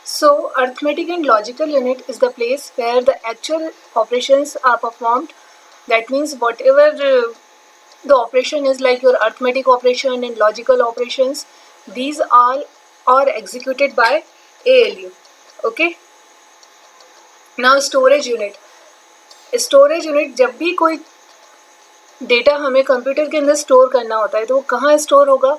So arithmetic and logical unit is the place where the actual operations are performed. That means whatever the operation is, like your arithmetic operation and logical operations, these all are executed by ALU. Okay. Now storage unit. Storage unit, जब भी कोई data हमें computer के अंदर store करना होता है तो वो कहाँ स्टोर होगा?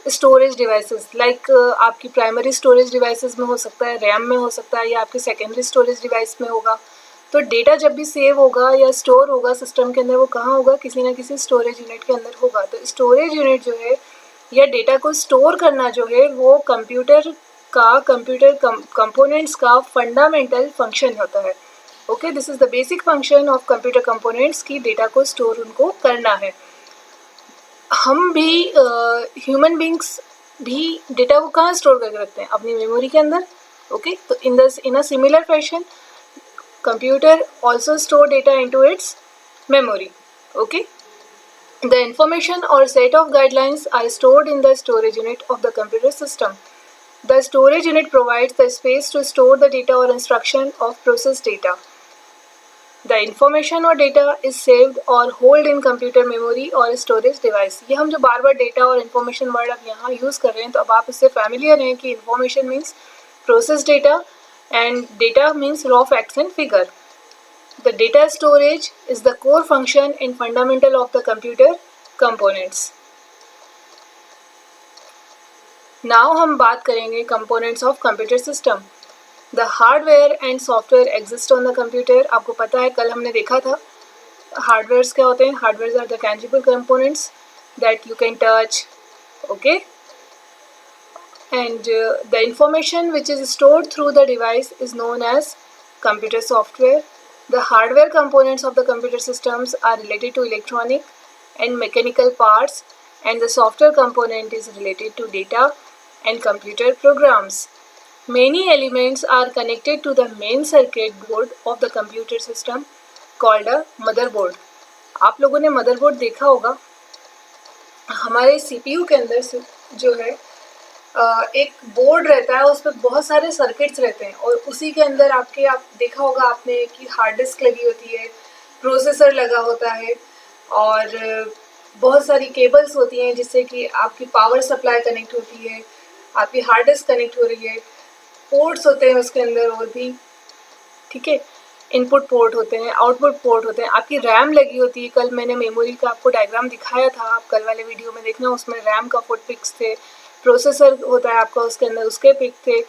स्टोरेज डिवाइसेस, लाइक आपकी प्राइमरी स्टोरेज डिवाइसेस में हो सकता है, रैम में हो सकता है, या आपके सेकेंडरी स्टोरेज डिवाइस में होगा। तो डेटा जब भी सेव होगा या स्टोर होगा सिस्टम के अंदर, वो कहाँ होगा? किसी ना किसी स्टोरेज यूनिट के अंदर होगा। तो स्टोरेज यूनिट जो है या डेटा को स्टोर करना जो है वो कंप्यूटर कंपोनेंट्स का फंडामेंटल फंक्शन होता है। Okay, this is the basic function of computer components की डेटा को स्टोर उनको करना है। हम भी ह्यूमन बींग्स भी डेटा को कहाँ स्टोर करके रखते हैं? अपनी मेमोरी के अंदर। ओके, तो in a similar fashion computer also store data into its memory. Okay, the information और set of guidelines are stored in the storage unit of the computer system. The storage unit provides the space to store the data or instruction of processed data. The information or data is saved or held in computer memory or storage device. ये हम जो बार बार data और information word अब यहाँ use कर रहे हैं, तो अब आप इससे फैमिलियर हैं कि information means process data and data means raw facts and figure. The data storage is the core function and fundamental of the computer components. Now हम बात करेंगे components of computer system. The hardware and software exist on the computer. आपको पता है, कल हमने देखा था हार्डवेयर्स क्या होते हैं. Hardwares are the tangible components that you can touch. Okay, and the information which is stored through the device is known as computer software. The hardware components of the computer systems are related to electronic and mechanical parts, and the software component is related to data and computer programs. Many elements are connected to the main circuit board of the computer system called a motherboard. आप लोगों ने motherboard देखा होगा. हमारे CPU के अंदर से जो है एक बोर्ड रहता है, उस पर बहुत सारे सर्किट्स रहते हैं, और उसी के अंदर आप देखा होगा आपने कि हार्ड डिस्क लगी होती है, प्रोसेसर लगा होता है, और बहुत सारी केबल्स होती हैं जिससे कि आपकी पावर सप्लाई कनेक्ट होती है, आपकी हार्ड डिस्क कनेक्ट हो रही है, पोर्ट्स होते हैं उसके अंदर और भी, ठीक है, इनपुट पोर्ट होते हैं, आउटपुट पोर्ट होते हैं, आपकी रैम लगी होती है. कल मैंने मेमोरी का आपको डायग्राम दिखाया था, आप कल वाले वीडियो में देखना, उसमें रैम का फुट पिक्स थे, प्रोसेसर होता है आपका उसके अंदर, उसके पिक थे.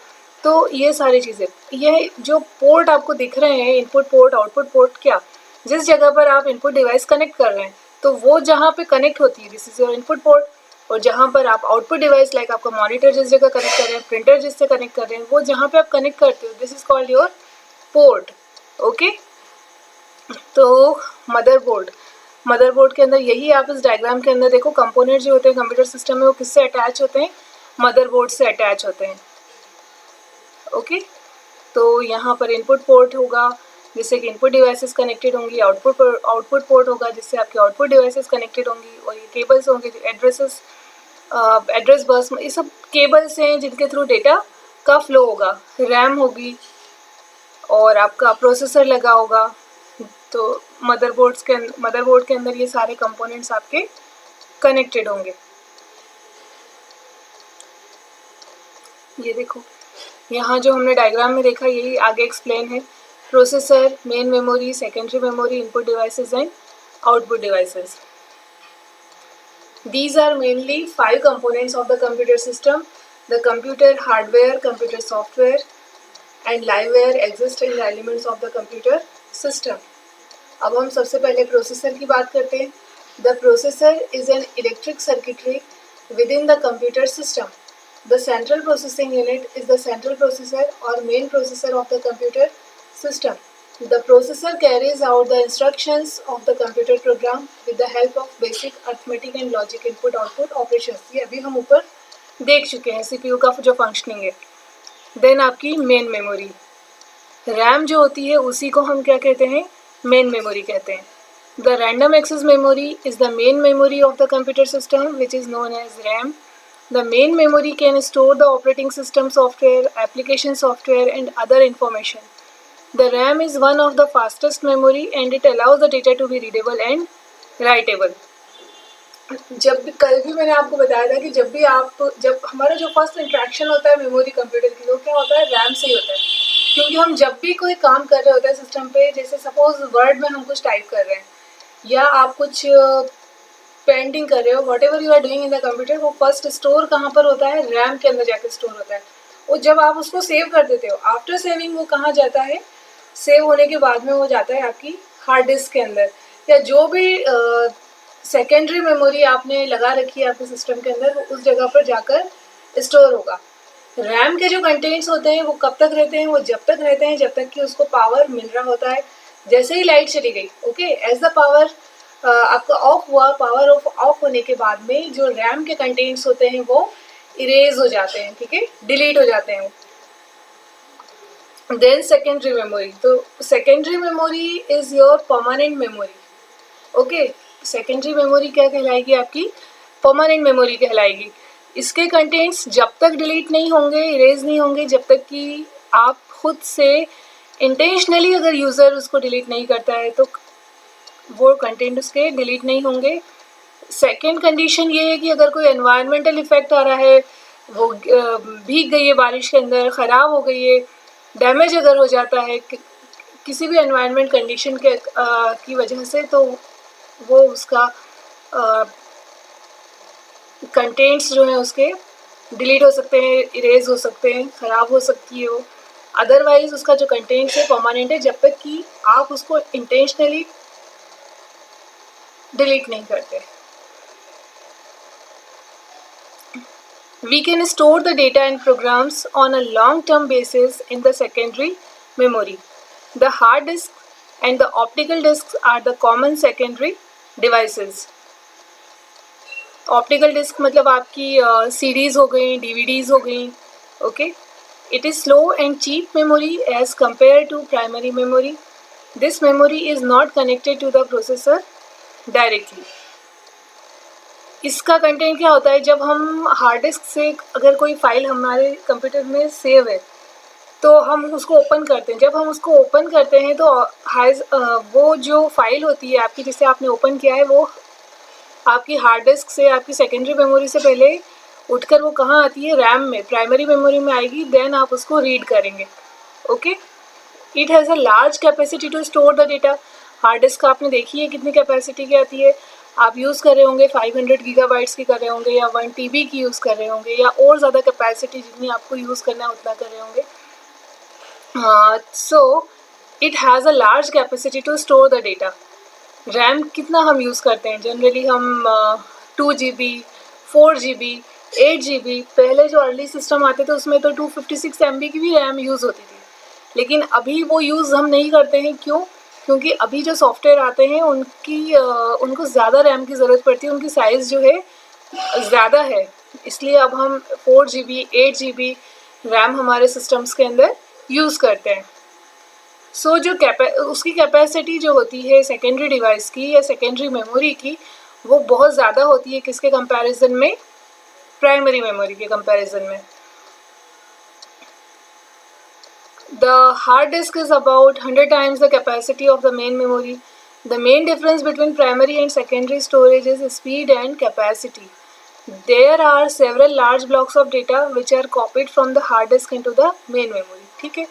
तो ये सारी चीज़ें, ये जो पोर्ट आपको दिख रहे हैं, इनपुट पोर्ट आउटपुट पोर्ट, क्या जिस जगह पर आप इनपुट डिवाइस कनेक्ट कर रहे हैं तो वो जहाँ पे कनेक्ट होती है, this is your input port. और जहाँ पर आप आउटपुट डिवाइस लाइक आपका मॉनिटर जिस जगह कनेक्ट कर रहे हैं, प्रिंटर जिससे कनेक्ट कर रहे हैं, वो जहाँ पे आप कनेक्ट करते हो, this is called your port. Okay, तो मदरबोर्ड के अंदर यही आप इस डायग्राम के अंदर देखो, कंपोनेंट जो होते हैं कंप्यूटर सिस्टम में वो किससे अटैच होते हैं? मदरबोर्ड से अटैच होते हैं. ओके, तो यहाँ पर इनपुट पोर्ट होगा जिससे कि इनपुट डिवाइसेस कनेक्टेड होंगी, आउटपुट पोर्ट होगा जिससे आपके आउटपुट डिवाइसेस कनेक्टेड होंगी, और ये केबल्स होंगे, एड्रेस बस, ये सब केबल्स हैं जिनके थ्रू डेटा का फ्लो होगा. रैम होगी और आपका प्रोसेसर लगा होगा. तो मदरबोर्ड के अंदर ये सारे कंपोनेंट्स आपके कनेक्टेड होंगे. ये देखो यहाँ जो हमने डायग्राम में देखा यही आगे एक्सप्लेन है. Processor, main memory, secondary memory, input devices and output devices. These are mainly 5 components of the computer system. The computer hardware, computer software and liveware exist in the elements of the computer system. अब हम सबसे पहले processor की बात करते हैं. The processor is an electric circuitry within the computer system. The central processing unit is the central processor or main processor of the computer system. The processor carries out the instructions of the computer program with the help of basic arithmetic and logic input-output operations. ये अभी हम ऊपर देख चुके हैं CPU का जो functioning है. देन आपकी मेन मेमोरी, रैम जो होती है उसी को हम क्या कहते हैं? मेन मेमोरी कहते हैं. The random access memory is the main memory of the computer system which is known as RAM. The main memory can store the operating system software, application software and other information. The RAM is one of the fastest memory and it allows the data to be readable and writable. कल भी मैंने आपको बताया था कि जब हमारा जो फर्स्ट इंट्रैक्शन होता है मेमोरी कंप्यूटर की, वो क्या होता है, रैम से ही होता है. क्योंकि हम जब भी कोई काम कर रहे होते हैं सिस्टम पे, जैसे सपोज वर्ड में हम कुछ टाइप कर रहे हैं या आप कुछ पेंटिंग कर रहे हो, whatever you are doing in the computer, वो फर्स्ट स्टोर कहाँ पर होता है, रैम के अंदर जाकर स्टोर होता है. वो जब आप उसको सेव कर देते हो, आफ्टर सेविंग वो कहाँ जाता है, सेव होने के बाद में वो जाता है आपकी हार्ड डिस्क के अंदर, या जो भी सेकेंडरी मेमोरी आपने लगा रखी है आपके सिस्टम के अंदर, वो उस जगह पर जाकर स्टोर होगा. रैम के जो कंटेंट्स होते हैं वो कब तक रहते हैं, वो जब तक रहते हैं जब तक कि उसको पावर मिल रहा होता है. जैसे ही लाइट चली गई, ओके, एज द पावर आपका ऑफ हुआ, पावर ऑफ होने के बाद में जो रैम के कंटेंट्स होते हैं वो इरेज हो जाते हैं, ठीक है, डिलीट हो जाते हैं. Then secondary memory. तो secondary memory is your permanent memory. Okay, secondary memory क्या कहलाएगी, आपकी परमानेंट मेमोरी कहलाएगी. इसके कंटेंट्स जब तक डिलीट नहीं होंगे, इरेज नहीं होंगे, जब तक कि आप खुद से इंटेंशनली अगर यूज़र उसको डिलीट नहीं करता है तो वो कंटेंट उसके डिलीट नहीं होंगे. सेकेंड कंडीशन ये है कि अगर कोई एनवायरमेंटल इफेक्ट आ रहा है, वो भीग गई है बारिश के अंदर, ख़राब हो गई है, डैमेज अगर हो जाता है किसी भी एनवायरनमेंट कंडीशन के की वजह से, तो वो उसका कंटेंट्स जो हैं उसके डिलीट हो सकते हैं, इरेज हो सकते हैं, ख़राब हो सकती है वो. अदरवाइज़ उसका जो कंटेंट्स है परमानेंट है जब तक कि आप उसको इंटेंशनली डिलीट नहीं करते. We can store the data and programs on a long-term basis in the secondary memory. The hard disk and the optical disks are the common secondary devices. Optical disk मतलब आपकी CDs हो गई, DVDs हो गई, okay? It is slow and cheap memory as compared to primary memory. This memory is not connected to the processor directly. इसका content क्या होता है, जब हम हार्ड डिस्क से अगर कोई फाइल हमारे कंप्यूटर में सेव है तो हम उसको ओपन करते हैं. जब हम उसको ओपन करते हैं तो वो जो फाइल होती है आपकी, जिसे आपने ओपन किया है, वो आपकी हार्ड डिस्क से, आपकी सेकेंडरी मेमोरी से पहले उठकर वो कहाँ आती है, रैम में, प्राइमरी मेमोरी में आएगी. देन आप उसको रीड करेंगे. Okay, it has a large capacity to store the data. Hard disk आपने देखी है कितनी कैपेसिटी की आती है. आप यूज़ कर रहे होंगे 500 गीगाबाइट्स की कर रहे होंगे, या 1 TB की यूज़ कर रहे होंगे, या और ज़्यादा कैपेसिटी जितनी आपको यूज़ करना है उतना कर रहे होंगे. So it has a large capacity to store the data. RAM कितना हम यूज़ करते हैं, जनरली हम 2 GB, 4 GB, 8 GB, पहले जो अर्ली सिस्टम आते थे उसमें तो 256 MB की भी रैम यूज़ होती थी. लेकिन अभी वो यूज़ हम नहीं करते हैं. क्यों? क्योंकि अभी जो सॉफ्टवेयर आते हैं उनको ज़्यादा रैम की ज़रूरत पड़ती है, उनकी साइज़ जो है ज़्यादा है, इसलिए अब हम 4 GB, 8 GB रैम हमारे सिस्टम्स के अंदर यूज़ करते हैं. सो जो उसकी कैपेसिटी जो होती है सेकेंडरी डिवाइस की या सेकेंडरी मेमोरी की, वो बहुत ज़्यादा होती है. किसके कंपैरिजन में? प्राइमरी मेमोरी के कंपैरिजन में. The hard disk is about 100 times the capacity of the main memory. The main difference between primary and secondary storage is speed and capacity. There are several large blocks of data which are copied from the hard disk into the main memory. ठीक है,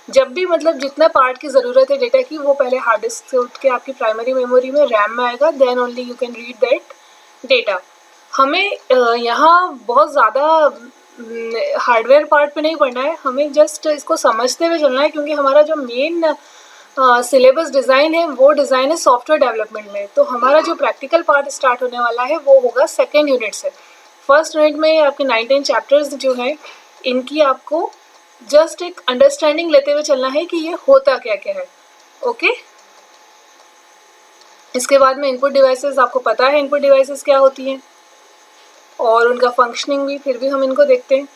जब भी मतलब जितना part की ज़रूरत है data की, वो पहले हार्ड डिस्क से उठ के आपकी प्राइमरी मेमोरी में, रैम में आएगा. Then only you can read that data. हमें यहाँ बहुत ज़्यादा हार्डवेयर पार्ट पे नहीं पढ़ना है, हमें जस्ट इसको समझते हुए चलना है, क्योंकि हमारा जो मेन सिलेबस डिज़ाइन है वो डिज़ाइन है सॉफ्टवेयर डेवलपमेंट में. तो हमारा जो प्रैक्टिकल पार्ट स्टार्ट होने वाला है वो होगा सेकेंड यूनिट से. फर्स्ट यूनिट में आपके 9-10 चैप्टर्स जो हैं, इनकी आपको जस्ट एक अंडरस्टैंडिंग लेते हुए चलना है कि ये होता क्या क्या है. ओके, इसके बाद में इनपुट डिवाइसेस, आपको पता है इनपुट डिवाइसेस क्या होती हैं और उनका फंक्शनिंग भी, फिर भी हम इनको देखते हैं.